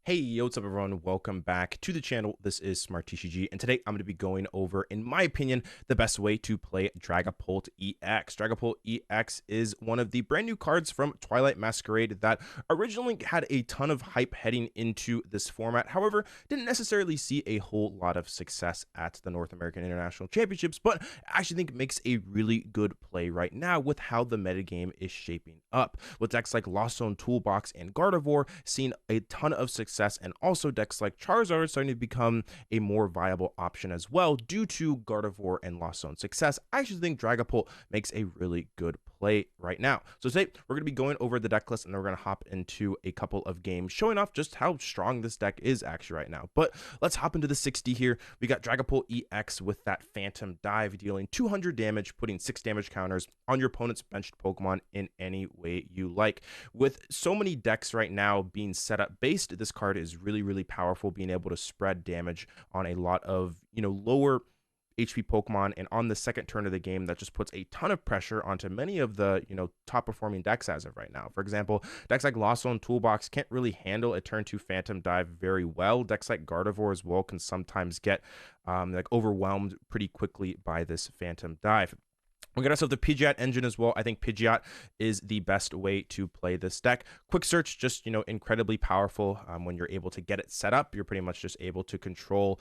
Hey, yo, what's up, everyone? Welcome back to the channel. This is Smart TCG, and today I'm going to be going over, in my opinion, the best way to play Dragapult EX. Dragapult EX is one of the brand new cards from Twilight Masquerade that originally had a ton of hype heading into this format. However, didn't necessarily see a whole lot of success at the North American International Championships, but I actually think it makes a really good play right now with how the metagame is shaping up. With decks like Lost Zone Toolbox and Gardevoir seeing a ton of success, and also decks like Charizard starting to become a more viable option as well due to Gardevoir and Lost Zone success. I actually think Dragapult makes a really good play right now. So today we're going to be going over the deck list, and then we're going to hop into a couple of games showing off just how strong this deck is actually right now. But let's hop into the 60 here. We got Dragapult EX with that Phantom Dive, dealing 200 damage, putting 6 damage counters on your opponent's benched Pokemon in any way you like. With so many decks right now being set up based, this card is really powerful, being able to spread damage on a lot of lower HP Pokemon, and on the second turn of the game that just puts a ton of pressure onto many of the top performing decks as of right now. For example, decks like Lost Zone Toolbox can't really handle a turn 2 Phantom Dive very well. Decks like Gardevoir as well can sometimes get overwhelmed pretty quickly by this Phantom Dive. We got ourselves the Pidgeot engine as well. I think Pidgeot is the best way to play this deck. Quick search, just incredibly powerful. When you're able to get it set up, you're pretty much just able to control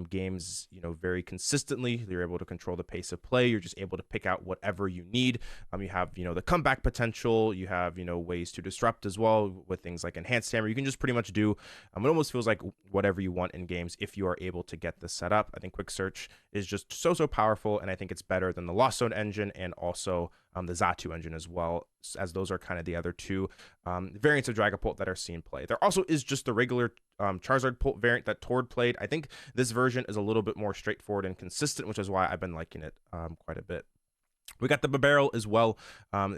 games very consistently. You're able to control the pace of play. You're just able to pick out whatever you need. You have the comeback potential. You have ways to disrupt as well with things like Enhanced Hammer. You can just pretty much do it almost feels like whatever you want in games if you are able to get this set up. I think quick search is just so powerful, and I think it's better than the Lost Zone engine and also the Xatu engine as well, as those are kind of the other two variants of Dragapult that are seen play. There also is just the regular Charizard Pult variant that Tord played. I think this version is a little bit more straightforward and consistent, which is why I've been liking it quite a bit. We got the Bibarel as well.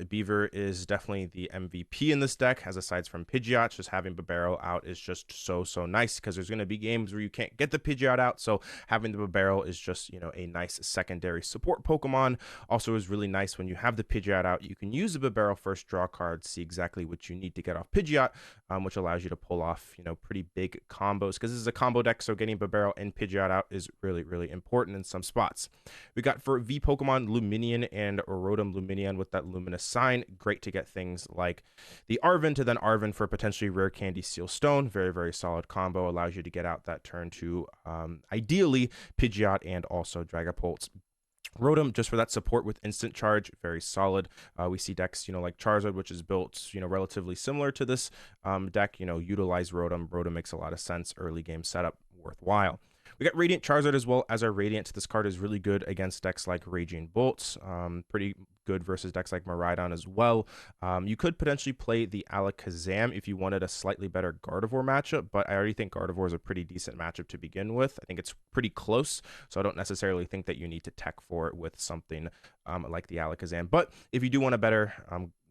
Beaver is definitely the MVP in this deck, as aside from Pidgeot. Just having Bibarel out is just so nice, because there's going to be games where you can't get the Pidgeot out, so having the Bibarel is just a nice secondary support Pokemon. Also is really nice when you have the Pidgeot out, you can use the Bibarel first draw card, see exactly what you need to get off Pidgeot, which allows you to pull off pretty big combos, because this is a combo deck, so getting Bibarel and Pidgeot out is really important in some spots. We got for V Pokemon Lumineon and Rotom Lumineon with that luminous sign. Great to get things like the Arven to then Arven for potentially Rare Candy Seal Stone. Very solid combo. Allows you to get out that turn to ideally Pidgeot and also Dragapult. Rotom just for that support with instant charge, very solid. We see decks like Charizard, which is built relatively similar to this deck, utilize Rotom. Rotom makes a lot of sense. Early game setup, worthwhile. We got Radiant Charizard as well as our Radiant. This card is really good against decks like Raging Bolts. Pretty good versus decks like Miraidon as well. You could potentially play the Alakazam if you wanted a slightly better Gardevoir matchup, but I already think Gardevoir is a pretty decent matchup to begin with. I think it's pretty close, so I don't necessarily think that you need to tech for it with something like the Alakazam. But if you do want a better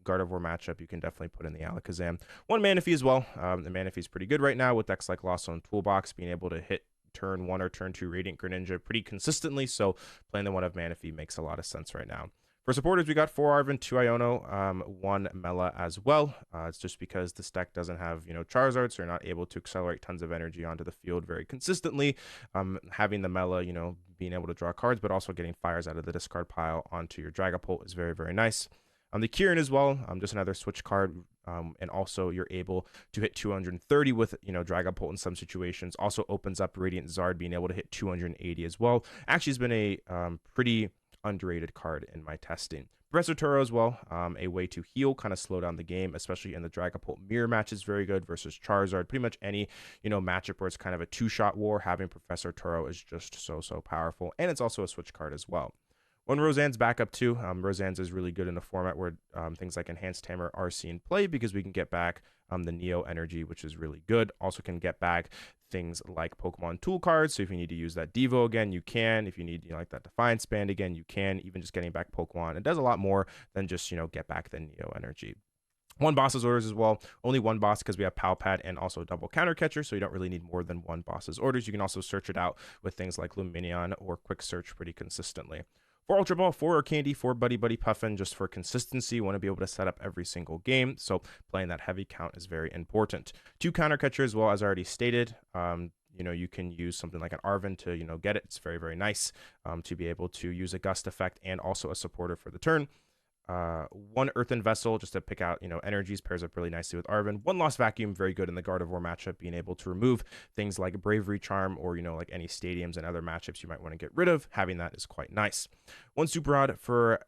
Gardevoir matchup, you can definitely put in the Alakazam. One Manaphy as well. The Manaphy is pretty good right now with decks like Lost Zone Toolbox, being able to hit turn 1 or turn 2 Radiant Greninja pretty consistently, so playing the one of Manaphy makes a lot of sense right now. For supporters, we got 4 Arven, 2 Iono, 1 Mela as well. It's just because this deck doesn't have Charizard, so you're not able to accelerate tons of energy onto the field very consistently. Having the Mela, being able to draw cards, but also getting fires out of the discard pile onto your Dragapult is very nice. The Kieran as well, just another switch card, and also you're able to hit 230 with Dragapult in some situations. Also opens up Radiant Zard being able to hit 280 as well. Actually, has been a pretty underrated card in my testing. Professor Turo as well, a way to heal, kind of slow down the game, especially in the Dragapult mirror match is very good versus Charizard. Pretty much any matchup where it's kind of a 2-shot war, having Professor Turo is just so powerful, and it's also a switch card as well. When Roseanne's back up too, Roseanne's is really good in a format where things like Enhanced Hammer are seen play, because we can get back the Neo energy, which is really good. Also can get back things like Pokemon tool cards, so if you need to use that Devo again, you can. If you need like that Defiance Band again, you can. Even just getting back Pokemon, it does a lot more than just get back the Neo energy. 1 boss's orders as well. Only 1 boss because we have Pal Pad and also double counter catcher, so you don't really need more than 1 boss's orders. You can also search it out with things like Lumineon or quick search pretty consistently. For Ultra Ball, for Rare Candy, for Buddy-Buddy Poffin, just for consistency, want to be able to set up every single game. So playing that heavy count is very important. 2 counter catchers, well, as I already stated, you know, you can use something like an Arven to, you know, get it. It's very, very nice to be able to use a gust effect and also a supporter for the turn. 1 Earthen Vessel just to pick out, you know, energies, pairs up really nicely with Arven. 1 Lost Vacuum, very good in the Gardevoir matchup, being able to remove things like Bravery Charm or, you know, like any stadiums and other matchups you might want to get rid of. Having that is quite nice. 1 Super Rod for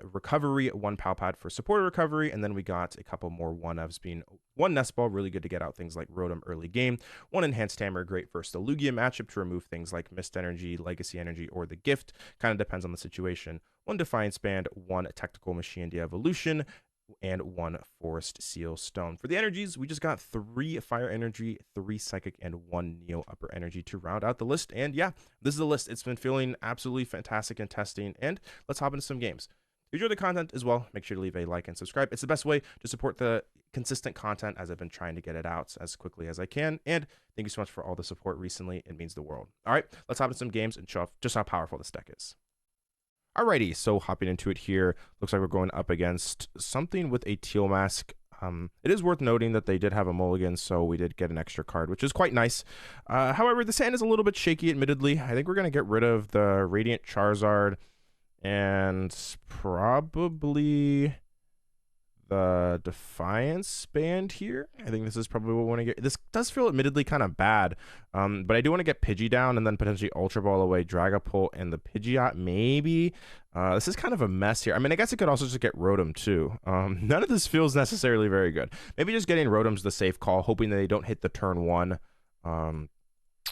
recovery, 1 Pal Pad for supporter recovery, and then we got a couple more 1-ofs, being 1 Nest Ball, really good to get out things like Rotom early game. 1 Enhanced Hammer, great versus the Lugia matchup to remove things like Mist Energy, Legacy Energy, or the Gift. Kind of depends on the situation. 1 Defiance Band, 1 Tactical Machine Devolution, and 1 Forest Seal Stone. For the energies, we just got 3 Fire Energy, 3 Psychic, and 1 Neo Upper Energy to round out the list. And yeah, this is the list. It's been feeling absolutely fantastic in testing, and let's hop into some games. If you enjoy the content as well, make sure to leave a like and subscribe. It's the best way to support the consistent content, as I've been trying to get it out as quickly as I can. And thank you so much for all the support recently. It means the world. All right, let's hop into some games and show off just how powerful this deck is. Alrighty, so hopping into it here, looks like we're going up against something with a teal mask. It is worth noting that they did have a mulligan, so we did get an extra card, which is quite nice. However, the sand is a little bit shaky, admittedly. I think we're going to get rid of the Radiant Charizard and probably the Defiance Band here. I think this is probably what we want to get. This does feel admittedly kind of bad, but I do want to get Pidgey down and then potentially Ultra Ball away Dragapult and the Pidgeot maybe. This is kind of a mess here. I mean, I guess I could also just get Rotom too. None of this feels necessarily very good. Maybe just getting Rotom's the safe call, hoping that they don't hit the turn 1.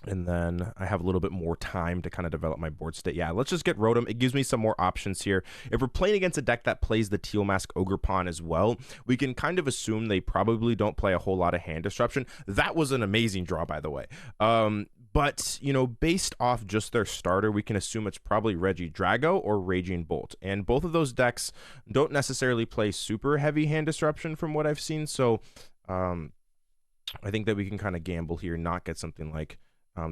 And then I have a little bit more time to kind of develop my board state. Yeah, let's just get Rotom. It gives me some more options here. If we're playing against a deck that plays the Teal Mask Ogre Pawn as well, we can kind of assume they probably don't play a whole lot of hand disruption. That was an amazing draw, by the way. But, you know, based off just their starter, we can assume it's probably Regidrago or Raging Bolt. And both of those decks don't necessarily play super heavy hand disruption from what I've seen. So I think that we can kind of gamble here, not get something like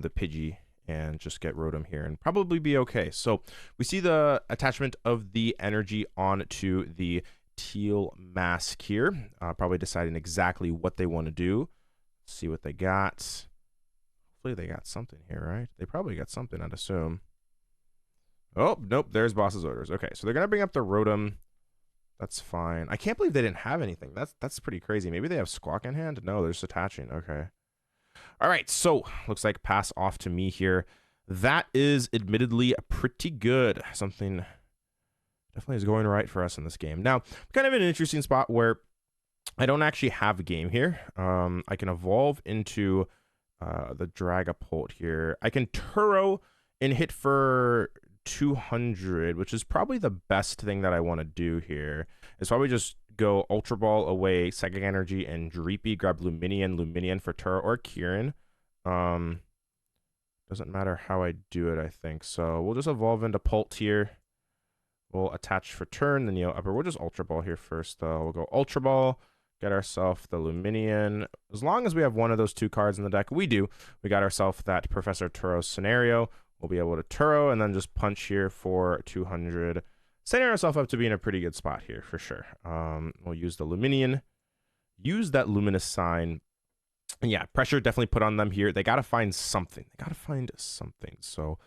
the Pidgey, and just get Rotom here and probably be okay. So we see the attachment of the energy onto the teal mask here, probably deciding exactly what they want to do. Let's see what they got. Hopefully they got something here, right? They probably got something, I'd assume. Oh, nope, there's boss's orders. Okay, so they're gonna bring up the Rotom. That's fine. I can't believe they didn't have anything. That's pretty crazy. Maybe they have Squawk in hand? No, they're just attaching. Okay. All right, so looks like pass off to me here. That is admittedly pretty good. Something definitely is going right for us in this game. Now, kind of an interesting spot where I don't actually have a game here. I can evolve into the Dragapult here. I can Turo and hit for 200, which is probably the best thing that I want to do here. Is probably just go Ultra Ball away, Psychic Energy, and Dreepy. Grab Lumineon for Turo or Kieran. Doesn't matter how I do it, I think. So we'll just evolve into Pult here. We'll attach for turn, the Neo Upper. We'll just Ultra Ball here first, though. We'll go Ultra Ball, get ourselves the Lumineon. As long as we have one of those 2 cards in the deck, we do. We got ourselves that Professor Turo scenario. We'll be able to Turo and then just punch here for 200. Setting ourselves up to be in a pretty good spot here for sure. We'll use the Lumineon, use that luminous sign, and yeah, pressure definitely put on them here. They got to find something. So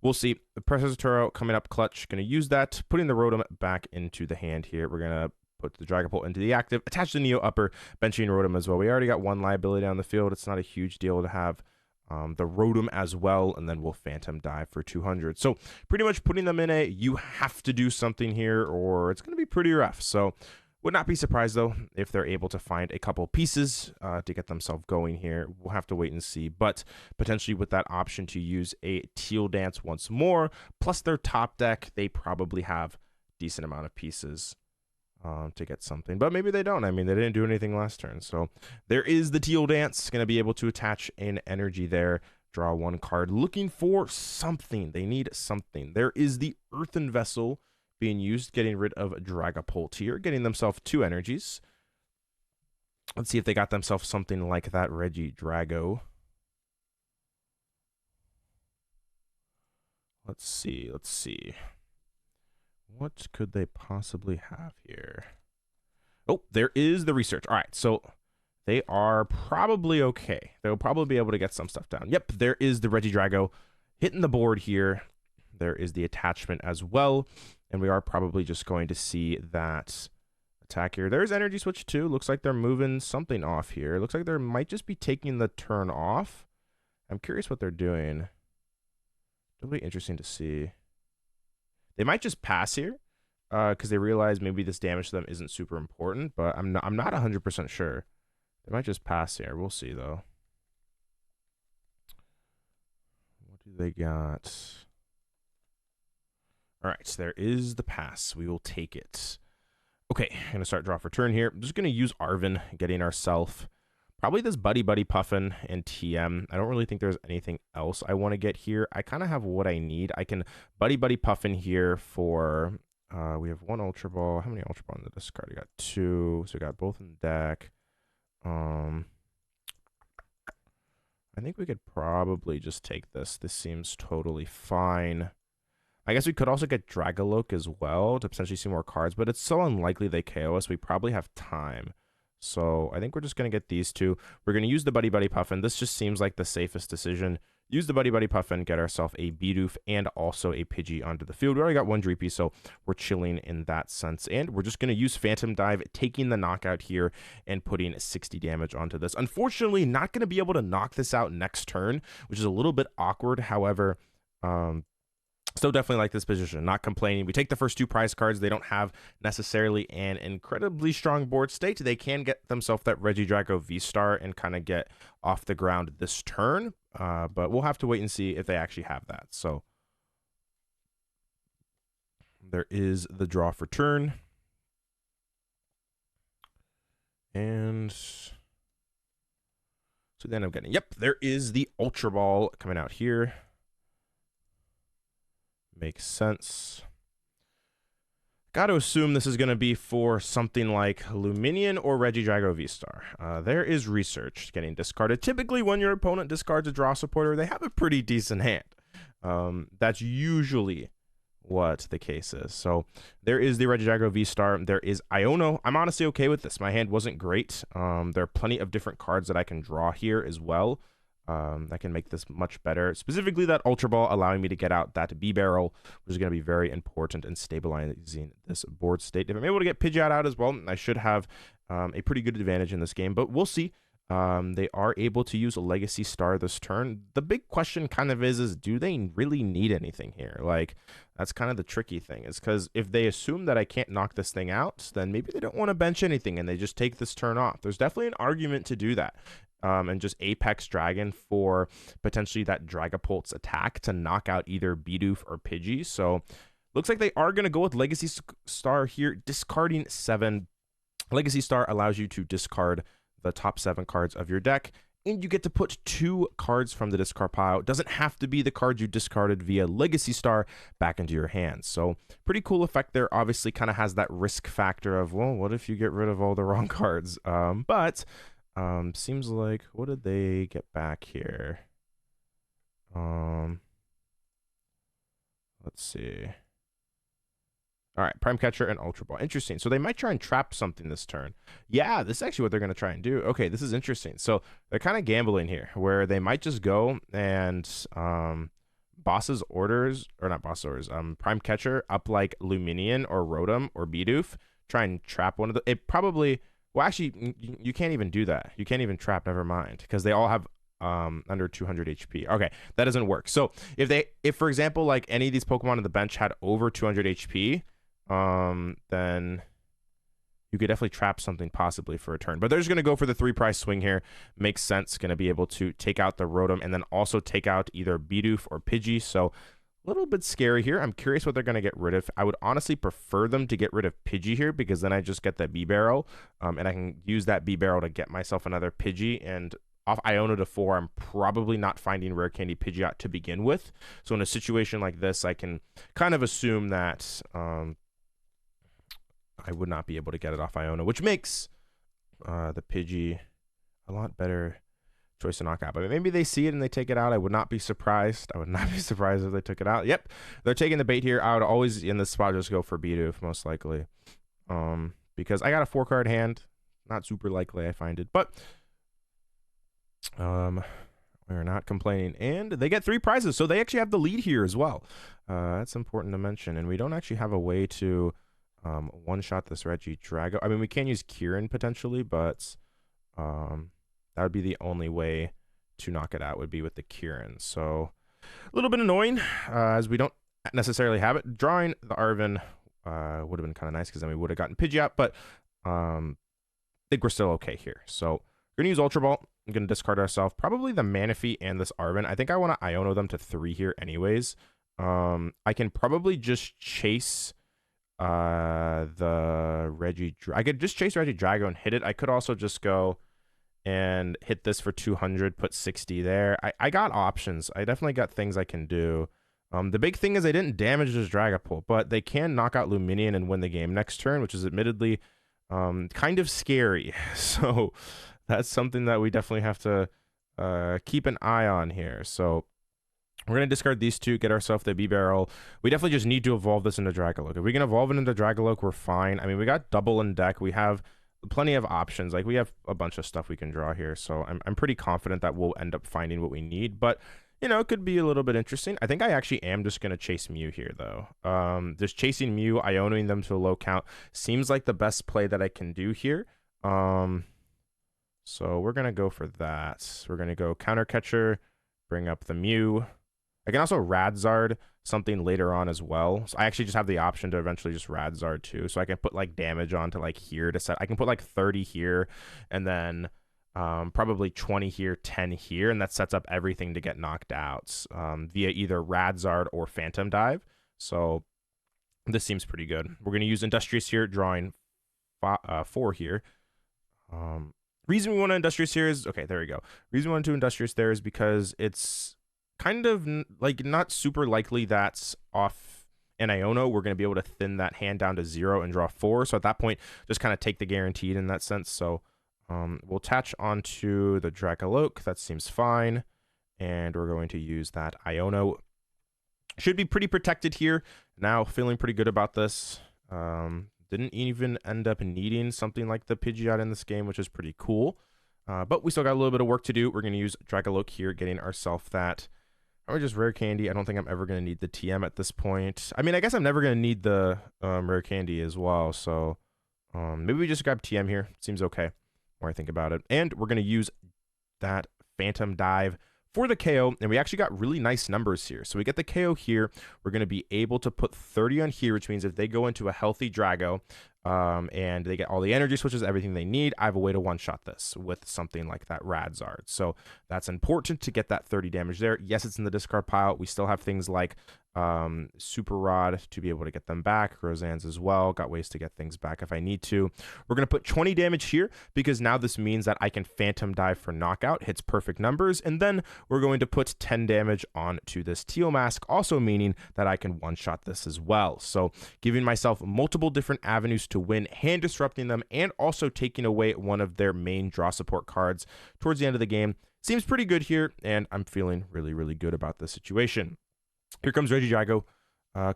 we'll see. The Professor Turo coming up clutch. Going to use that, putting the Rotom back into the hand here. We're going to put the Dragapult into the active, attach the Neo Upper, benching Rotom as well. We already got 1 liability on the field. It's not a huge deal to have the Rotom as well, and then we'll Phantom Dive for 200. So pretty much putting them in a you have to do something here or it's going to be pretty rough. So would not be surprised though if they're able to find a couple pieces to get themselves going here. We'll have to wait and see, but potentially with that option to use a Teal Dance once more, plus their top deck, they probably have decent amount of pieces to get something, but maybe they don't. I mean, they didn't do anything last turn, so there is the Teal Dance. Going to be able to attach an energy there, draw 1 card, looking for something. They need something. There is the Earthen Vessel being used, getting rid of Dragapult here, getting themselves 2 energies. Let's see if they got themselves something like that Regidrago. Let's see. What could they possibly have here? Oh, there is the research. All right, so they are probably okay. They'll probably be able to get some stuff down. Yep, there is the Regidrago hitting the board here. There is the attachment as well. And we are probably just going to see that attack here. There's energy switch too. Looks like they're moving something off here. Looks like they might just be taking the turn off. I'm curious what they're doing. It'll be interesting to see. They might just pass here because they realize maybe this damage to them isn't super important, but I'm not 100% sure. They might just pass here. We'll see though. What do they got? All right, so there is the pass. We will take it. Okay, I'm going to start draw for turn here. I'm just going to use Arven, getting ourselves probably this Buddy-Buddy Poffin and TM. I don't really think there's anything else I want to get here. I kind of have what I need. I can Buddy-Buddy Poffin here for, we have one Ultra Ball. How many Ultra Ball in the discard? I got 2, so we got both in the deck. I think we could probably just take this. This seems totally fine. I guess we could also get Dragaloak as well to potentially see more cards, but it's so unlikely they KO us. We probably have time. So I think we're just going to get these two. We're going to use the Buddy-Buddy Poffin. This just seems like the safest decision. Use the Buddy-Buddy Poffin, get ourselves a Bidoof and also a Pidgey onto the field. We already got one Dreepy, so we're chilling in that sense. And we're just going to use Phantom Dive, taking the knockout here and putting 60 damage onto this. Unfortunately, not going to be able to knock this out next turn, which is a little bit awkward. However, still definitely like this position, not complaining. We take the first 2 prize cards. They don't have necessarily an incredibly strong board state. They can get themselves that Regidrago V-Star and kind of get off the ground this turn, but we'll have to wait and see if they actually have that. So there is the draw for turn. And so then I'm getting, yep, there is the Ultra Ball coming out here. Makes sense. Got to assume this is going to be for something like Lumineon or Regidrago V-Star. There is research getting discarded. Typically, when your opponent discards a draw supporter, they have a pretty decent hand. That's usually what the case is. So there is the Regidrago V-Star. There is Iono. I'm honestly okay with this. My hand wasn't great. There are plenty of different cards that I can draw here as well. That can make this much better. Specifically, that Ultra Ball allowing me to get out that Bibarel, which is going to be very important in stabilizing this board state. If I'm able to get Pidgeot out as well, I should have a pretty good advantage in this game, but we'll see. They are able to use a Legacy Star this turn. The big question kind of is do they really need anything here? Like, that's kind of the tricky thing, is because if they assume that I can't knock this thing out, then maybe they don't want to bench anything and they just take this turn off. There's definitely an argument to do that. And just Apex Dragon for potentially that Dragapult's attack to knock out either Bidoof or Pidgey. So looks like they are going to go with Legacy Star here, discarding 7. Legacy Star allows you to discard the top 7 cards of your deck, and you get to put 2 cards from the discard pile. It doesn't have to be the cards you discarded via Legacy Star back into your hands. So pretty cool effect there. Obviously kind of has that risk factor of, well, what if you get rid of all the wrong cards? But seems like, what did they get back here? Let's see. All right, Prime Catcher and Ultra Ball. Interesting. So they might try and trap something this turn. Yeah, this is actually what they're going to try and do. Okay, this is interesting. So they're kind of gambling here, where they might just go and boss's orders, or not boss orders, Prime Catcher up like Lumineon or Rotom or Bidoof, try and trap one of the, it probably, well, actually, you can't even do that. You can't even trap, never mind, because they all have under 200 HP. Okay, that doesn't work. So if for example, like any of these Pokemon on the bench had over 200 HP, then you could definitely trap something possibly for a turn. But they're just going to go for the 3 price swing here. Makes sense. Going to be able to take out the Rotom and then also take out either Bidoof or Pidgey. So a little bit scary here. I'm curious what they're going to get rid of. I would honestly prefer them to get rid of Pidgey here, because then I just get that Bibarel, and I can use that Bibarel to get myself another Pidgey. And off Iono to 4, I'm probably not finding Rare Candy Pidgeot to begin with. So in a situation like this, I can kind of assume that I would not be able to get it off Iono, which makes the Pidgey a lot better choice to knock out. But maybe they see it and they take it out. I would not be surprised. I would not be surprised if they took it out. Yep, they're taking the bait here. I would always, in this spot, just go for Bidoof, most likely. Because I got a 4-card hand. Not super likely, I find it. But we're not complaining. And they get 3 prizes, so they actually have the lead here as well. That's important to mention. And we don't actually have a way to one-shot this Regidrago. I mean, we can use Kieran potentially, but that would be the only way to knock it out, would be with the Kieran. So a little bit annoying, as we don't necessarily have it. Drawing the Arven would have been kind of nice, because then we would have gotten Pidgeot, but I think we're still okay here. So we're going to use Ultra Ball. I'm going to discard ourselves probably the Manaphy and this Arven. I think I want to Iono them to 3 here anyways. I can probably just chase the I could just chase Regidrago and hit it. I could also just go and hit this for 200, put 60 there. I got options. I definitely got things I can do. The big thing is I didn't damage this Dragapult, but they can knock out Lumineon and win the game next turn, which is admittedly kind of scary. So that's something that we definitely have to keep an eye on here. So we're going to discard these 2, get ourselves the Bibarel. We definitely just need to evolve this into Dragaloak. If we can evolve it into Dragaloak, we're fine. I mean, we got double in deck. We have plenty of options. Like, we have a bunch of stuff we can draw here. So I'm pretty confident that we'll end up finding what we need. But, you know, it could be a little bit interesting. I think I actually am just going to chase Mew here, though. Just chasing Mew, Ionoing them to a low count seems like the best play that I can do here. So we're going to go for that. We're going to go Counter Catcher, bring up the Mew. I can also Radzard something later on as well. So I actually just have the option to eventually just Radzard too. So I can put like damage onto like here to set. I can put like 30 here and then probably 20 here, 10 here. And that sets up everything to get knocked out via either Radzard or Phantom Dive. So this seems pretty good. We're going to use Industrious here, drawing 4 here. Reason we want to Industrious here is, okay, there we go. Reason we want to Industrious there is because it's kind of like not super likely that off an Iono we're going to be able to thin that hand down to 0 and draw 4. So at that point, just kind of take the guaranteed in that sense. So we'll attach onto the Drakloak. That seems fine. And we're going to use that Iono. Should be pretty protected here. Now feeling pretty good about this. Didn't even end up needing something like the Pidgeot in this game, which is pretty cool. But we still got a little bit of work to do. We're going to use Dragaloak here, getting ourselves that. Or just Rare Candy. I don't think I'm ever going to need the TM at this point. I mean, I guess I'm never going to need the Rare Candy as well. So maybe we just grab TM here. Seems okay, more I think about it. And we're going to use that Phantom Dive for the KO. And we actually got really nice numbers here. So we get the KO here. We're going to be able to put 30 on here, which means if they go into a healthy Drago, and they get all the energy switches, everything they need, I have a way to one-shot this with something like that Radzard. So that's important to get that 30 damage there. Yes, it's in the discard pile. We still have things like Super Rod to be able to get them back. Roseanne's as well. Got ways to get things back if I need to. We're going to put 20 damage here because now this means that I can Phantom Dive for knockout. Hits perfect numbers. And then we're going to put 10 damage onto this Teal Mask, also meaning that I can one-shot this as well. So giving myself multiple different avenues to win, hand disrupting them, and also taking away one of their main draw support cards towards the end of the game. Seems pretty good here, and I'm feeling really, really good about this situation. Here comes Regidrago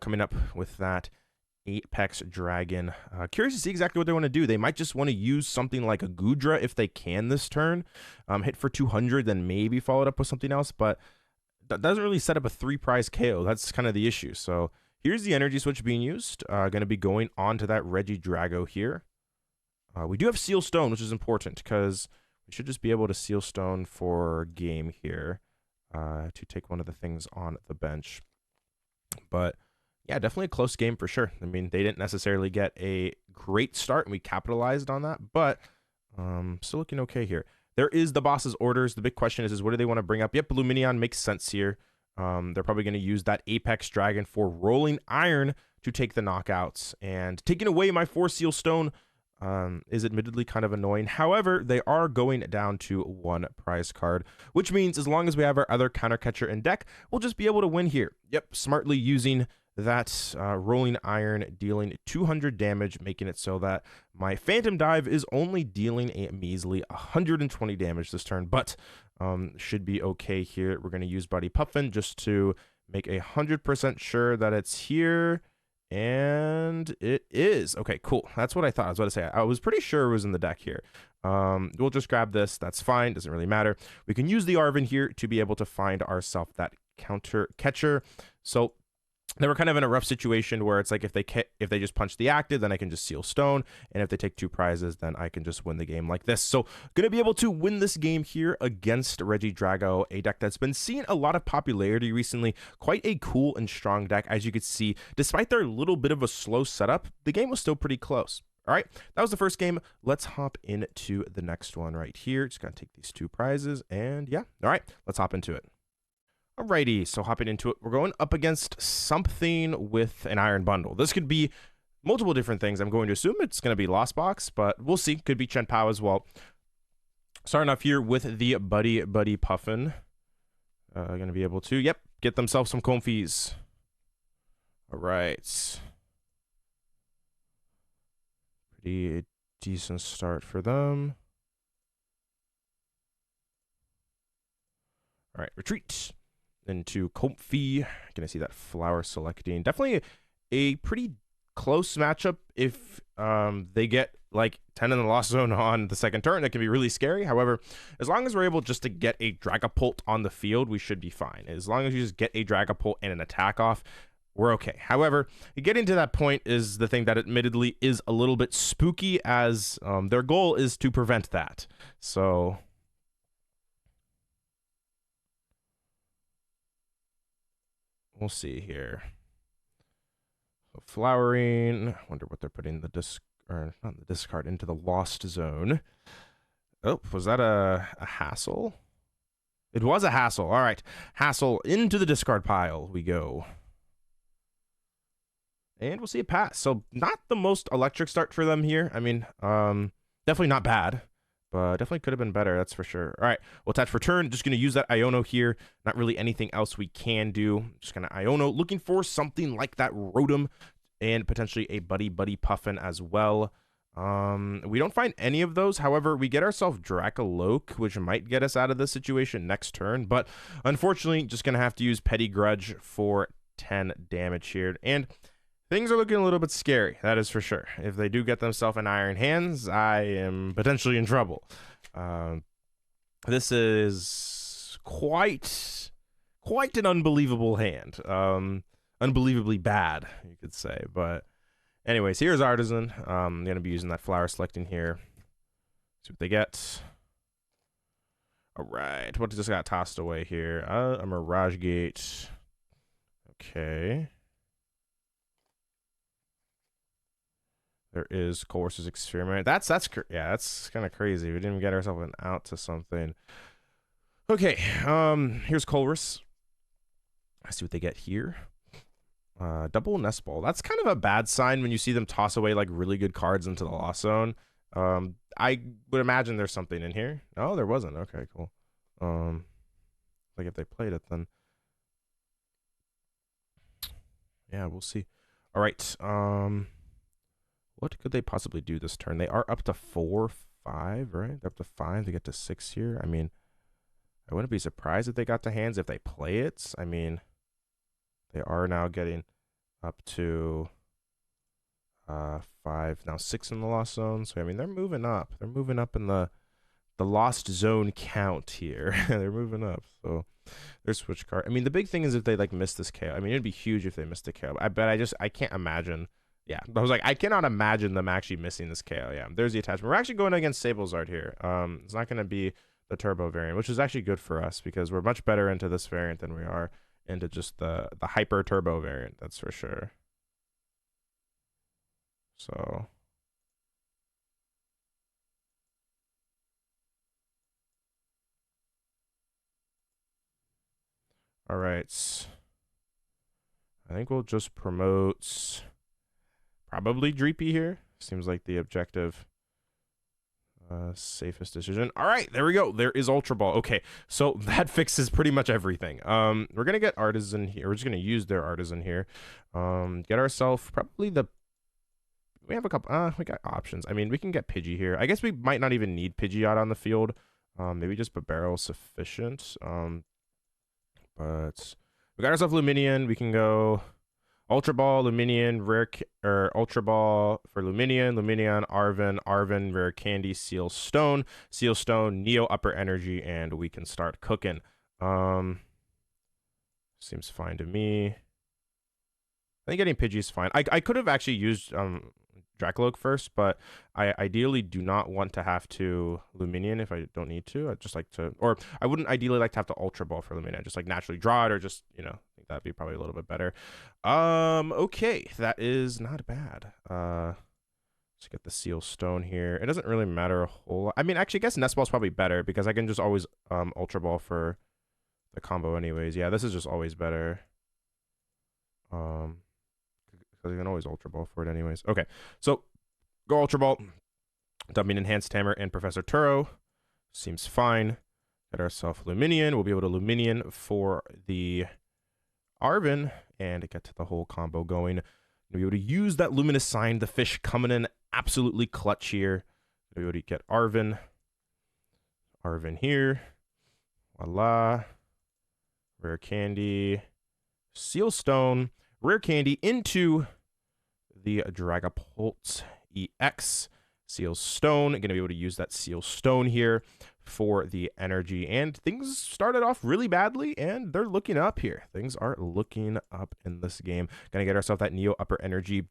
coming up with that Apex Dragon. Curious to see exactly what they want to do. They might just want to use something like a Goodra if they can this turn. Hit for 200, then maybe follow it up with something else, but that doesn't really set up a 3-prize KO. That's kind of the issue. So here's the energy switch being used. Going to be going on to that Regidrago here. We do have Seal Stone, which is important because we should just be able to Seal Stone for game here to take one of the things on the bench. But yeah, definitely a close game for sure. I mean, they didn't necessarily get a great start, and we capitalized on that, but still looking okay here. There is the boss's orders. The big question is what do they want to bring up? Yep, Lumineon makes sense here. They're probably going to use that Apex Dragon for Rolling Iron to take the knockouts. And taking away my 4 Seal Stone is admittedly kind of annoying. However, they are going down to 1 prize card, which means as long as we have our other counter catcher in deck, we'll just be able to win here. Yep, smartly using that Rolling Iron, dealing 200 damage, making it so that my Phantom Dive is only dealing a measly 120 damage this turn. But should be okay here. We're going to use Buddy Poffin just to make 100% sure that it's here. And it is. Okay, cool. That's what I thought. I was about to say. I was pretty sure it was in the deck here. We'll just grab this. That's fine. Doesn't really matter. We can use the Arven here to be able to find ourselves that counter catcher. So they were kind of in a rough situation where it's like if they just punch the active, then I can just seal stone, and if they take 2 prizes, then I can just win the game like this. So gonna be able to win this game here against Regidrago, a deck that's been seeing a lot of popularity recently. Quite a cool and strong deck, as you could see. Despite their little bit of a slow setup, the game was still pretty close. All right, that was the first game. Let's hop into the next one right here. Just gonna take these 2 prizes, and yeah, all right, let's hop into it. Alrighty, so hopping into it, we're going up against something with an iron bundle. This could be multiple different things. I'm going to assume it's going to be Lost Box, but we'll see. Could be Chen Pao as well. Starting off here with the Buddy-Buddy Poffin. Going to be able to, yep, get themselves some Comfies. All right. Pretty decent start for them. All right, retreat into Comfy. Gonna see that flower selecting. Definitely a pretty close matchup if they get like 10 in the Lost Zone on the second turn. That can be really scary. However, as long as we're able just to get a Dragapult on the field, we should be fine. As long as you just get a Dragapult and an attack off, we're okay. However, getting to that point is the thing that admittedly is a little bit spooky, as their goal is to prevent that. So we'll see here. So flowering. Wonder what they're putting the not the discard, into the Lost Zone. Oh, was that a hassle? It was a hassle. All right, hassle into the discard pile we go. And we'll see a pass. So not the most electric start for them here. I mean, definitely not bad, but definitely could have been better, that's for sure. All right, we'll attach for turn. Just going to use that Iono here. Not really anything else we can do. Just going to Iono, looking for something like that Rotom and potentially a Buddy-Buddy Poffin as well. We don't find any of those. However, we get ourselves Drakloak, which might get us out of this situation next turn. But unfortunately, just going to have to use Petty Grudge for 10 damage here. And things are looking a little bit scary, that is for sure. If they do get themselves in Iron Hands, I am potentially in trouble. This is quite an unbelievable hand. Unbelievably bad, you could say. But anyways, here's Artisan. I'm going to be using that flower selecting here. See what they get. All right, what just got tossed away here? A Mirage Gate. Okay. There is Course's Experiment. That's kind of crazy. We didn't get ourselves an out to something. Okay, here's Colress. Let's see what they get here. Double Nest Ball. That's kind of a bad sign when you see them toss away like really good cards into the Lost Zone. I would imagine there's something in here. Oh, there wasn't. Okay, cool. Like if they played it, then yeah, we'll see. All right. What could they possibly do this turn? They are up to 4, 5, right? They're up to 5. They get to 6 here. I mean, I wouldn't be surprised if they got to hands if they play it. I mean, they are now getting up to 5, now 6 in the Lost Zone. So, I mean, they're moving up. They're moving up in the Lost Zone count here. They're moving up. So, their switch card. I mean, the big thing is if they, like, miss this KO. I mean, it'd be huge if they missed the KO. I can't imagine. Yeah, I was like, I cannot imagine them actually missing this KO. Yeah, there's the attachment. We're actually going against Sablezard here. It's not going to be the turbo variant, which is actually good for us because we're much better into this variant than we are into just the hyper turbo variant. That's for sure. So, all right. I think we'll just promote probably Dreepy here. Seems like the objective safest decision. All right, there we go. There is Ultra Ball. Okay, so that fixes pretty much everything. We're gonna get Artisan here. We're just gonna use their Artisan here. Get ourselves probably the. We have a couple. We got options. I mean, we can get Pidgey here. I guess we might not even need Pidgeot on the field. Maybe just Bibarel sufficient. But we got ourselves Lumineon. We can go Ultra Ball, Lumineon, or Ultra Ball for Lumineon, Arven, Rare Candy, Seal Stone, Neo Upper Energy, and we can start cooking. Seems fine to me. I think getting Pidgey is fine. I could have actually used Drakloak first, but I ideally do not want to have to Lumineon if I don't need to. I'd just like to, or I wouldn't ideally like to have to Ultra Ball for Lumineon. Just like naturally draw it, or just, you know, I think that'd be probably a little bit better. Okay, that is not bad. Let's get the Seal Stone here. It doesn't really matter a whole lot. I mean, actually, I guess Nest Ball's probably better because I can just always Ultra Ball for the combo anyways. Yeah, this is just always better. Because you can always Ultra Ball for it anyways. Okay, so go Ultra Ball, dumping Enhanced Hammer and Professor Turo. Seems fine. Get ourselves Lumineon. We'll be able to Lumineon for the Arven and get to the whole combo going. We'll be able to use that Luminous Sign. The fish coming in absolutely clutch here. We'll be able to get Arven here. Voila. Rare Candy. Seal Stone. Rare Candy into the Dragapult EX. Seal Stone. Going to be able to use that Seal Stone here for the energy. And things started off really badly, and they're looking up here. Things are looking up in this game. Going to get ourselves that Neo Upper Energy.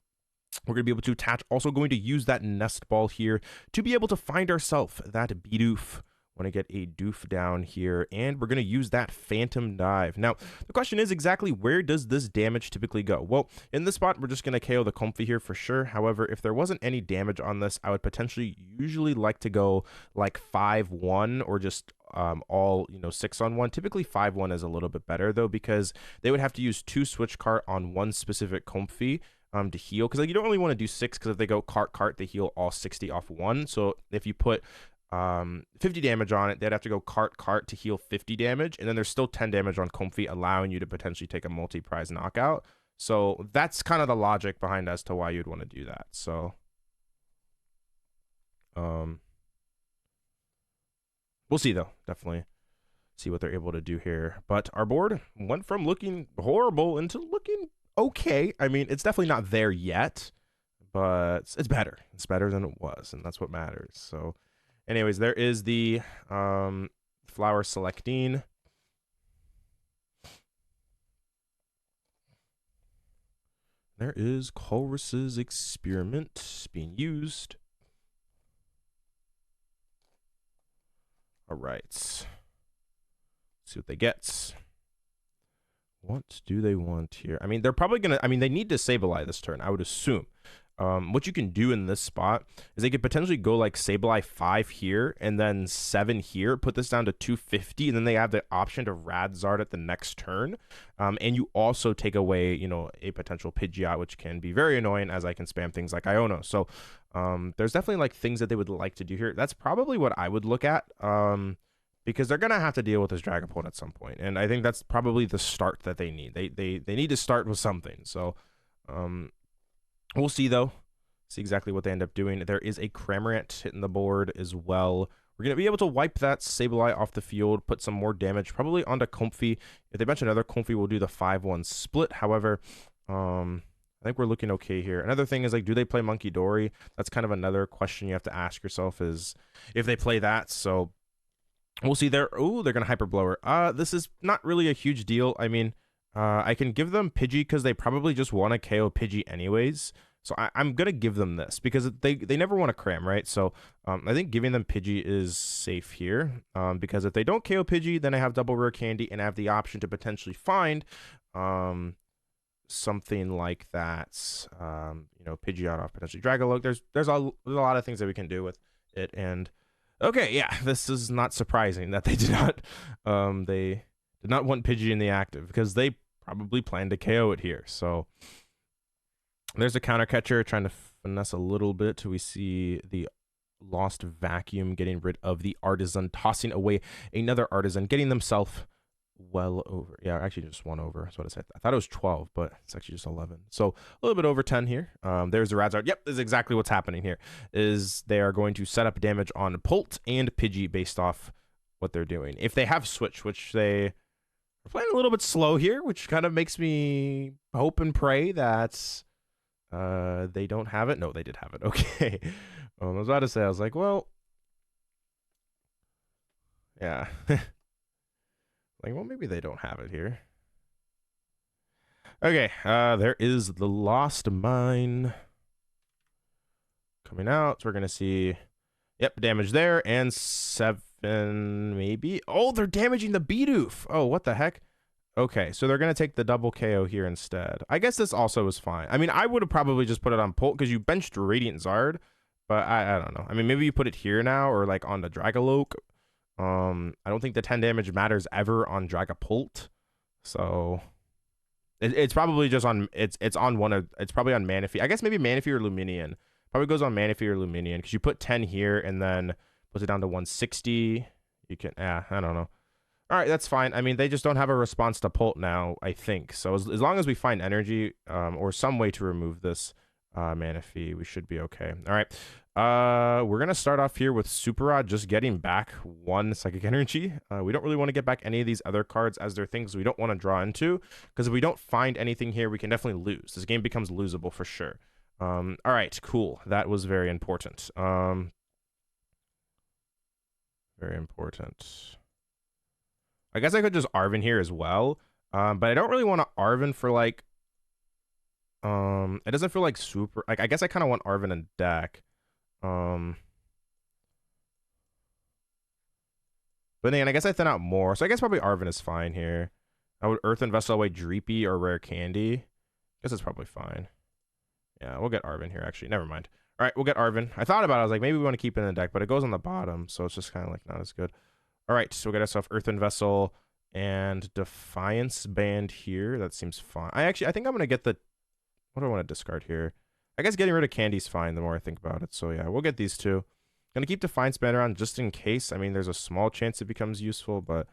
We're going to be able to attach. Also going to use that Nest Ball here to be able to find ourselves that Bidoof. Want to get a doof down here, and we're going to use that Phantom Dive. Now, the question is exactly where does this damage typically go? Well, in this spot, we're just going to KO the Comfy here for sure. However, if there wasn't any damage on this, I would potentially usually like to go like 5-1 or just all, you know, 6-on-1. Typically 5-1 is a little bit better though, because they would have to use 2 switch cart on one specific Comfy to heal, because like you don't really want to do 6, because if they go cart, they heal all 60 off 1. So if you put 50 damage on it, they'd have to go cart to heal 50 damage, and then there's still 10 damage on Comfy, allowing you to potentially take a multi-prize knockout. So that's kind of the logic behind as to why you'd want to do that. So we'll see though. Definitely see what they're able to do here. But our board went from looking horrible into looking okay. I mean, it's definitely not there yet, but it's better. It's better than it was, and that's what matters. So anyways, there is the flower selecting. There is Chorus's Experiment being used. All right. Let's see what they get. What do they want here? I mean, they're probably going to... I mean, they need to Sableye this turn, I would assume. What you can do in this spot is they could potentially go like Sableye 5 here and then 7 here, put this down to 250, and then they have the option to Radzard at the next turn. And you also take away, you know, a potential Pidgeot, which can be very annoying, as I can spam things like Iono. So there's definitely like things that they would like to do here. That's probably what I would look at, because they're gonna have to deal with this Dragapult at some point, and I think that's probably the start that they need. They need to start with something. So we'll see, though. See exactly what they end up doing. There is a Cramorant hitting the board as well. We're going to be able to wipe that Sableye off the field, put some more damage, probably onto Comfy. If they mention another Comfy, we'll do the 5-1 split. However, I think we're looking okay here. Another thing is, like, do they play Monkey Dory? That's kind of another question you have to ask yourself, is if they play that. So we'll see there. Oh, they're going to Hyper Blower. This is not really a huge deal. I mean, I can give them Pidgey because they probably just want to KO Pidgey anyways. So I'm going to give them this because they never want to cram, right? So I think giving them Pidgey is safe here, because if they don't KO Pidgey, then I have double Rare Candy and I have the option to potentially find something like that, you know, Pidgeot off potentially Dragaloak. There's a lot of things that we can do with it. And okay, yeah, this is not surprising that they did not want Pidgey in the active, because they probably plan to KO it here. So there's a counter catcher trying to finesse a little bit. We see the Lost Vacuum getting rid of the Artisan, tossing away another Artisan, getting themselves well over. Yeah, actually just 1 over. That's what I said. I thought it was 12, but it's actually just 11. So a little bit over 10 here. There's the Radzard. Yep, this is exactly what's happening here. Is they are going to set up damage on Pult and Pidgey based off what they're doing. If they have switch, which they are playing a little bit slow here, which kind of makes me hope and pray that they don't have it. No, they did have it. Okay. I was about to say, I was like, well, yeah. Like, well, maybe they don't have it here. Okay, there is the Lost Mine coming out. So we're going to see, yep, damage there, and 7, maybe. Oh, they're damaging the Bidoof. Oh, what the heck? Okay, so they're going to take the double KO here instead. I guess this also is fine. I mean, I would have probably just put it on Pult because you benched Radiant Zard, but I don't know. I mean, maybe you put it here now or like on the Dragaloak. I don't think the 10 damage matters ever on Dragapult. So it's probably just on it's on one of it's probably on Manaphy. I guess maybe Manaphy or Lumineon. Probably goes on Manaphy or Lumineon because you put 10 here and then puts it down to 160. You can I don't know. All right, that's fine. I mean, they just don't have a response to Pult now, I think. So as long as we find energy or some way to remove this Manaphy, we should be okay. All right. We're gonna start off here with Super Rod just getting back 1 psychic energy. We don't really want to get back any of these other cards as they're things we don't want to draw into, because if we don't find anything here, we can definitely lose. This game becomes losable for sure. All right, cool. That was very important. Very important. I guess I could just Arven here as well, but I don't really want to Arven for like it doesn't feel like super like I guess I kind of want Arven in deck. But then I guess I thin out more. So I guess probably Arven is fine here. I would Earthen Vessel away Dreepy or Rare Candy. I guess it's probably fine. Yeah, we'll get Arven here, actually. Never mind. All right, we'll get Arven. I thought about it. I was like, maybe we want to keep it in the deck, but it goes on the bottom, so it's just kind of like not as good. All right, so we'll get ourselves Earthen Vessel and Defiance Band here. That seems fine. I think I'm going to get the... What do I want to discard here? I guess getting rid of Candy's fine the more I think about it. So yeah, we'll get these two. Gonna keep Defiance Band around just in case. I mean, there's a small chance it becomes useful, but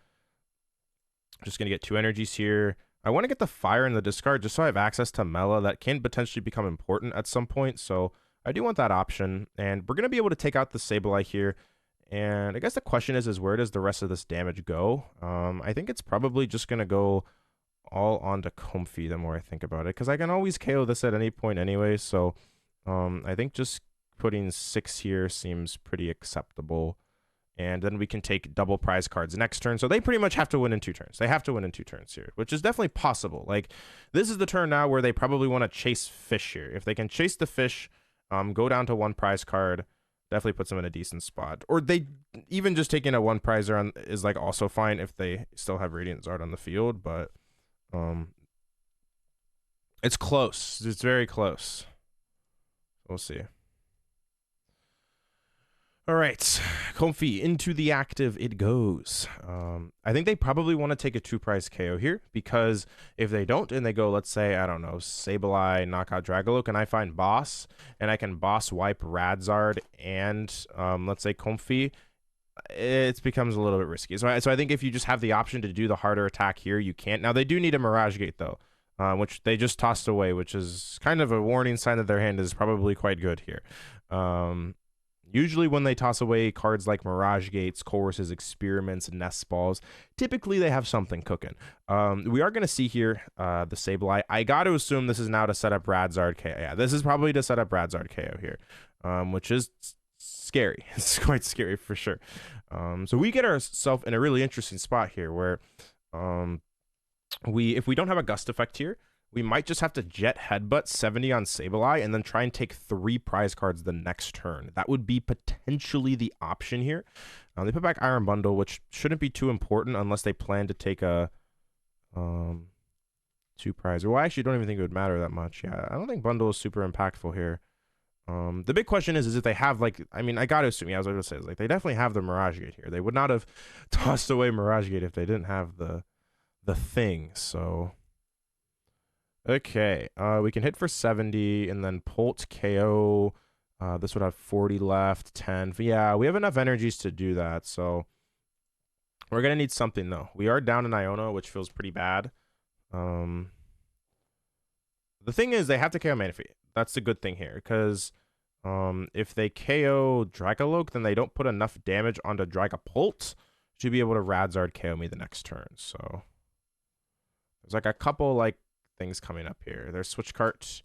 just gonna get 2 energies here. I want to get the Fire in the discard just so I have access to Mela. That can potentially become important at some point. So I do want that option. And we're gonna be able to take out the Sableye here. And I guess the question is where does the rest of this damage go? I think it's probably just gonna go all onto Comfy the more I think about it, because I can always KO this at any point anyway. So I think just putting 6 here seems pretty acceptable, and then we can take double prize cards next turn. So they pretty much have to win in 2 turns. They have to win in 2 turns here, which is definitely possible. Like, this is the turn now where they probably want to chase fish here. If they can chase the fish, go down to 1 prize card, definitely puts them in a decent spot. Or they even just taking a 1 prizer on is like also fine if they still have Radiant Zard on the field, but it's close. It's very close. We'll see. All right, Comfy into the active it goes. I think they probably want to take a 2 prize KO here, because if they don't and they go, let's say, I don't know, Sableye, knock out Dragaloak, and I find Boss, and I can Boss wipe Radzard and let's say Comfy, it becomes a little bit risky. So I think if you just have the option to do the harder attack here, you can't. Now they do need a Mirage Gate though, which they just tossed away, which is kind of a warning sign that their hand is probably quite good here. Usually when they toss away cards like Mirage Gates, Choruses, Experiments, and Nest Balls, typically they have something cooking. We are going to see here the Sableye. I got to assume this is now to set up Radzard KO. Yeah, this is probably to set up Radzard KO here, which is scary. It's quite scary for sure. So we get ourselves in a really interesting spot here where if we don't have a Gust effect here, we might just have to Jet Headbutt 70 on Sableye and then try and take 3 prize cards the next turn. That would be potentially the option here. They put back Iron Bundle, which shouldn't be too important unless they plan to take a 2 prize. Well, I actually don't even think it would matter that much. Yeah, I don't think Bundle is super impactful here. The big question is if they have, like, I mean, I gotta assume, yeah, I was going to say, like, they definitely have the Mirage Gate here. They would not have tossed away Mirage Gate if they didn't have the thing. So okay, we can hit for 70 and then Pult KO. This would have 40 left, 10. Yeah, we have enough energies to do that. So we're going to need something, though. We are down in Iono, which feels pretty bad. The thing is, they have to KO Manaphy. That's the good thing here, because if they KO Dragaloak, then they don't put enough damage onto Dragapult should be able to Radzard KO me the next turn. So there's like a couple like things coming up here. There's Switch Cart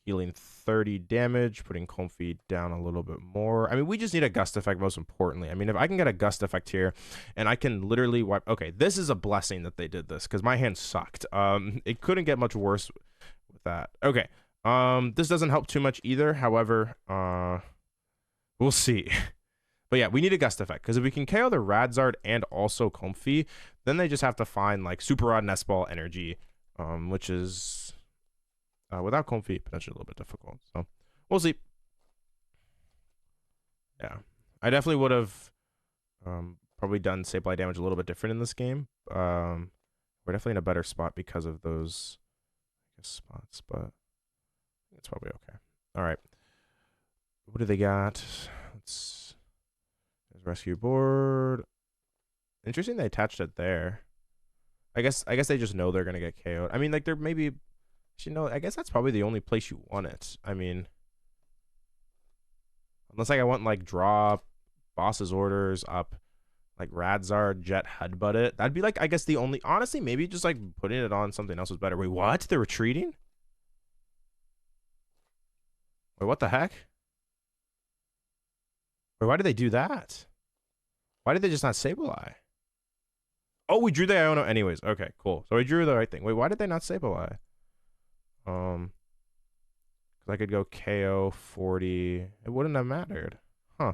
healing 30 damage, putting Comfy down a little bit more. I mean, we just need a Gust Effect most importantly. I mean, if I can get a Gust Effect here and I can literally wipe... Okay, this is a blessing that they did this because my hand sucked. It couldn't get much worse with that. Okay, this doesn't help too much either. However, we'll see. But yeah, we need a Gust Effect because if we can KO the Radzard and also Comfy, then they just have to find like Super Rod Nest Ball energy, which is... without Comfy, potentially a little bit difficult. So we'll see. Yeah, I definitely would have probably done Sableye damage a little bit different in this game. We're definitely in a better spot because of those, I guess, spots, but it's probably okay. All right. What do they got? There's rescue board. Interesting they attached it there. I guess they just know they're gonna get KO'd. I mean, like there maybe... You know, I guess that's probably the only place you want it. I mean, unless like I want like draw boss's orders up, like Radzard, Jet, Headbutt it. That'd be like, I guess the only, honestly, maybe just like putting it on something else was better. Wait, what? They're retreating? Wait, what the heck? Wait, why did they do that? Why did they just not Sableye? Oh, we drew the Iono anyways. Okay, cool. So we drew the right thing. Wait, why did they not Sableye? Because I could go KO 40. It wouldn't have mattered. Huh.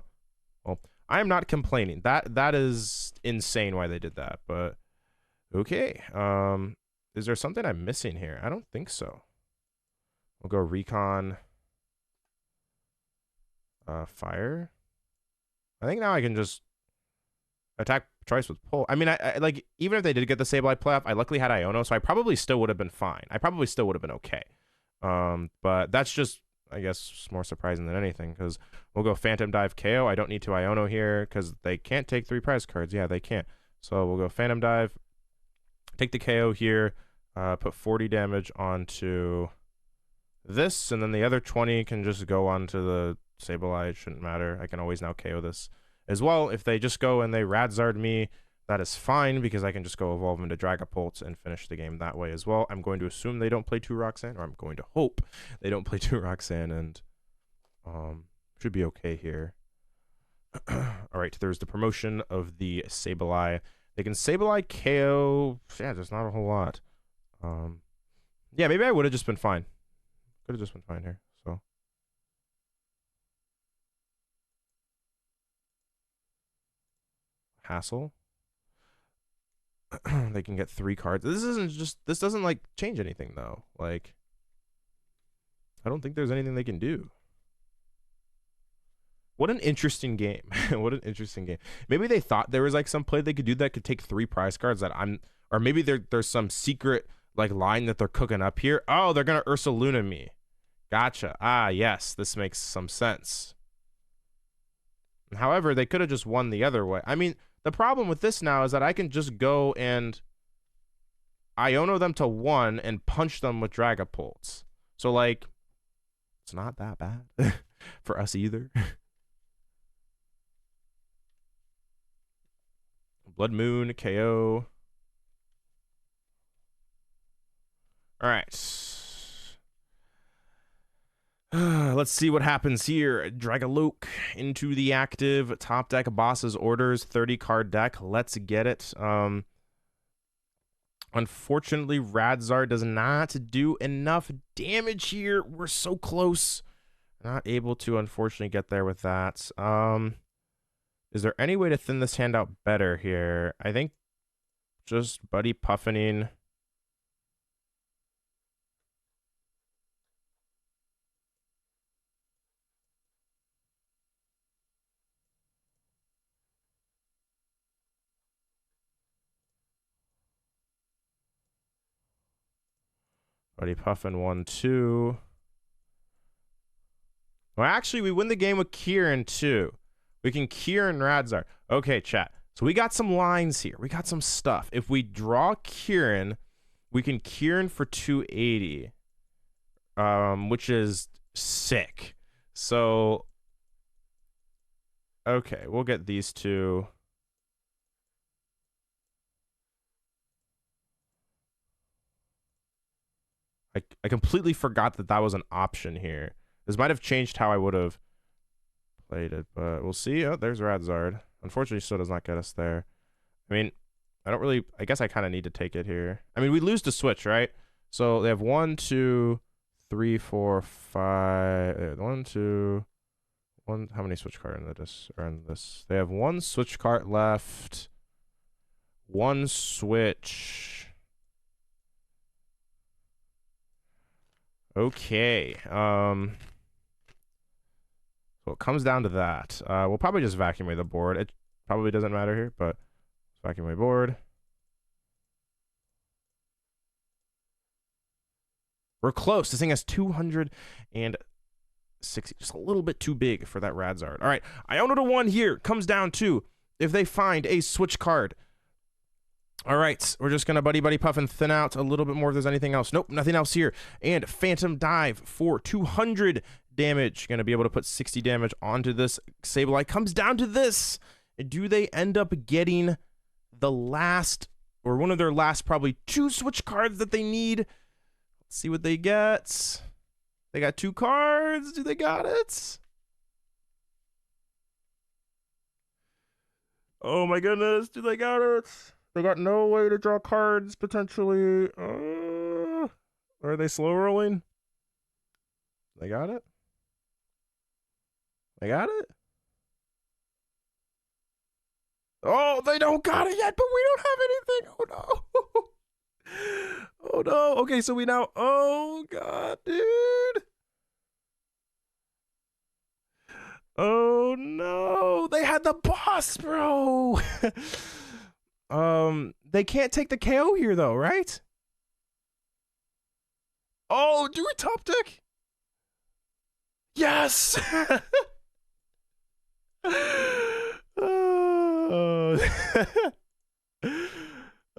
Well, I am not complaining. That is insane why they did that, but okay. Is there something I'm missing here? I don't think so. We'll go Recon. Fire. I think now I can just attack choice with pull. I mean, I like, even if they did get the Sableye playoff, I luckily had Iono, so I probably still would have been fine. I probably still would have been okay. But that's just, I guess, more surprising than anything, because we'll go Phantom Dive KO. I don't need to Iono here, because they can't take 3 prize cards. Yeah, they can't. So we'll go Phantom Dive, take the KO here, put 40 damage onto this, and then the other 20 can just go onto the Sableye. It shouldn't matter. I can always now KO this as well. If they just go and they Radzard me, that is fine, because I can just go evolve into Dragapult and finish the game that way as well. I'm going to assume they don't play 2 Roxanne, or I'm going to hope they don't play 2 Roxanne, and should be okay here. All right, there's the promotion of the Sableye. They can Sableye KO. Yeah, there's not a whole lot. Yeah, maybe I would have just been fine. Could have just been fine here. So hassle. They can get 3 cards. This doesn't like change anything though. Like, I don't think there's anything they can do. What an interesting game. What an interesting game. Maybe they thought there was like some play they could do that could take 3 prize cards that or maybe there's some secret like line that they're cooking up here. Oh, they're gonna Ursaluna me. Gotcha. Ah, yes, this makes some sense. However, they could have just won the other way. I mean, the problem with this now is that I can just go and Iono them to 1 and punch them with Dragapults. So, like, it's not that bad for us either. Blood Moon, KO. All right. Let's see what happens here. Dragaloak into the active top deck boss's orders, 30 card deck. Let's get it. Unfortunately, Radzard does not do enough damage here. We're so close. Not able to, unfortunately, get there with that. Is there any way to thin this hand out better here? I think just Buddy Puffining. Buddy Puffin 1-2. Well, actually, we win the game with Kieran too. We can Kieran Radzard. Okay, chat. So we got some lines here. We got some stuff. If we draw Kieran, we can Kieran for 280, which is sick. So, okay, we'll get these two. I completely forgot that that was an option here. This might have changed how I would have played it, but we'll see. Oh, there's Radzard. Unfortunately, still does not get us there. I mean, I guess I kind of need to take it here. I mean, we lose the switch, right? So they have 1, 2, 3, 4, 5. 1, 2, 1. How many switch cards are in this? They have 1 switch card left. 1 switch. Okay. So it comes down to that. We'll probably just vacuum away the board. It probably doesn't matter here, but let's vacuum away board. We're close. This thing has 260. Just a little bit too big for that Radzard. All right. Iono to 1 here. Comes down to if they find a switch card. All right, we're just going to Buddy-Buddy Poffin and thin out a little bit more if there's anything else. Nope, nothing else here. And Phantom Dive for 200 damage. Going to be able to put 60 damage onto this Sableye. Comes down to this. Do they end up getting the last, or one of their last probably 2 switch cards that they need? Let's see what they get. They got 2 cards. Do they got it? Oh my goodness, do they got it? They got no way to draw cards, potentially. Are they slow rolling? They got it? They got it? Oh, they don't got it yet, but we don't have anything. Oh, no. Oh, no. Okay, so we now... Oh, God, dude. Oh, no. They had the boss, bro. They can't take the KO here though, right? Oh, do we top deck? Yes!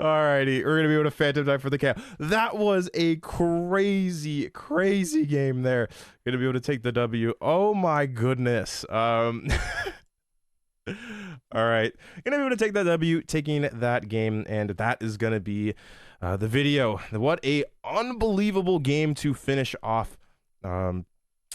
Alrighty, we're gonna be able to Phantom Dive for the KO. That was a crazy, crazy game there. Gonna be able to take the W. Oh my goodness. All right, gonna be able to take that W, taking that game, and that is gonna be the video. What a unbelievable game to finish off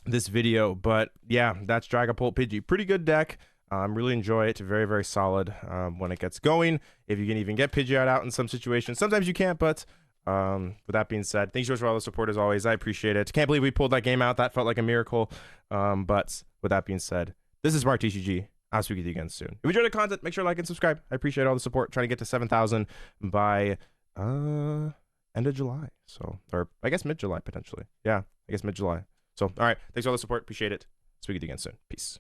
this video. But yeah, that's Dragapult Pidgey. Pretty good deck. Really enjoy it. Very, very solid when it gets going. If you can even get Pidgeot out in some situations. Sometimes you can't, but with that being said, thanks so much for all the support as always. I appreciate it. Can't believe we pulled that game out. That felt like a miracle. But with that being said, this is Smart TCG. I'll speak with you again soon. If you enjoyed the content, make sure to like and subscribe. I appreciate all the support. Trying to get to 7,000 by end of July. So, or I guess mid-July potentially. Yeah, I guess mid-July. So, all right. Thanks for all the support. Appreciate it. Speak with you again soon. Peace.